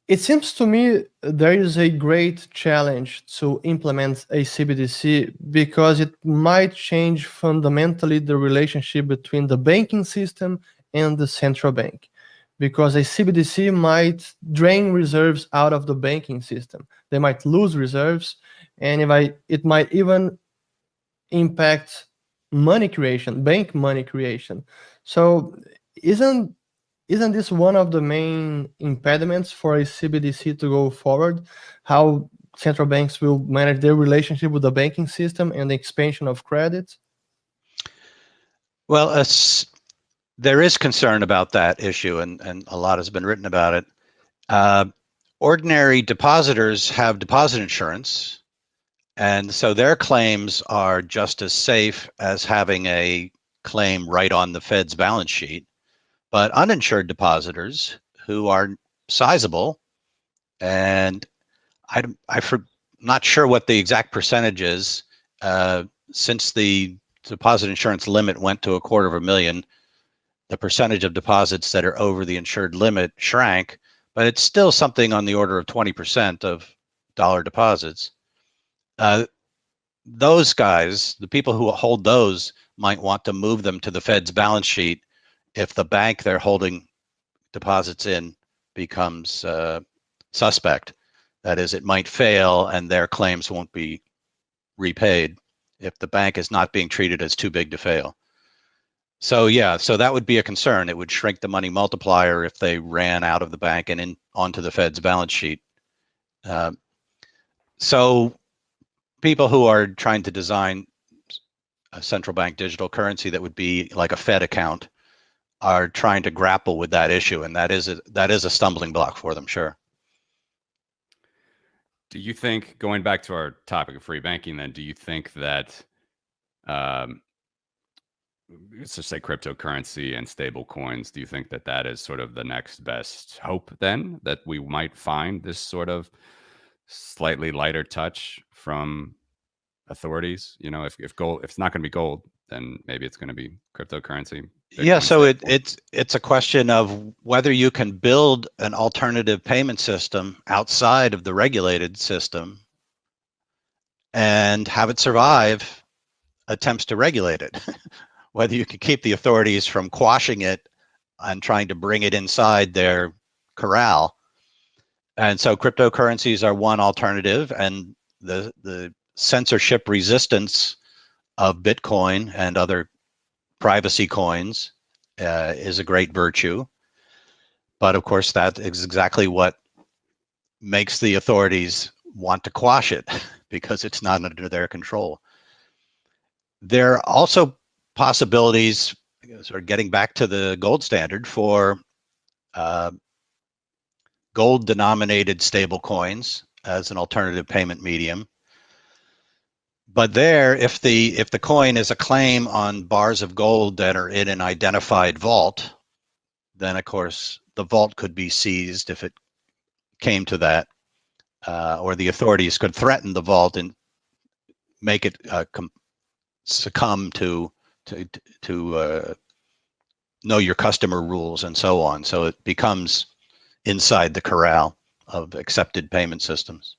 It seems to me there is a great challenge to implement a CBDC because it might change fundamentally the relationship between the banking system and the central bank. Because a CBDC might drain reserves out of the banking system. They might lose reserves, and it might even impact money creation, bank money creation. So isn't isn't this one of the main impediments for a CBDC to go forward? How central banks will manage their relationship with the banking system and the expansion of credit? Well, there is concern about that issue, and a lot has been written about it. Ordinary depositors have deposit insurance, and so their claims are just as safe as having a claim right on the Fed's balance sheet. But uninsured depositors who are sizable, and I'm not sure what the exact percentage is, since the deposit insurance limit went to $250,000, the percentage of deposits that are over the insured limit shrank, but it's still something on the order of 20% of dollar deposits. Those guys, the people who hold those, might want to move them to the Fed's balance sheet if the bank they're holding deposits in becomes suspect. That is, it might fail and their claims won't be repaid if the bank is not being treated as too big to fail. So yeah, so that would be a concern. It would shrink the money multiplier if they ran out of the bank and onto the Fed's balance sheet. So people who are trying to design a central bank digital currency that would be like a Fed account are trying to grapple with that issue, and that is a stumbling block for them, sure. Do you think, going back to our topic of free banking, then, do you think that, let's just say cryptocurrency and stable coins, do you think that that is sort of the next best hope then, that we might find this sort of slightly lighter touch from authorities? You know, if it's not going to be gold, then maybe it's going to be cryptocurrency. Yeah, so it's a question of whether you can build an alternative payment system outside of the regulated system and have it survive attempts to regulate it. Whether you can keep the authorities from quashing it and trying to bring it inside their corral. And so cryptocurrencies are one alternative, and the censorship resistance of Bitcoin and other privacy coins is a great virtue. But of course, that is exactly what makes the authorities want to quash it, because it's not under their control. There are also possibilities, sort of getting back to the gold standard, for gold denominated stable coins as an alternative payment medium. But there, if the coin is a claim on bars of gold that are in an identified vault, then of course the vault could be seized if it came to that, or the authorities could threaten the vault and make it succumb to know your customer rules and so on. So it becomes inside the corral of accepted payment systems.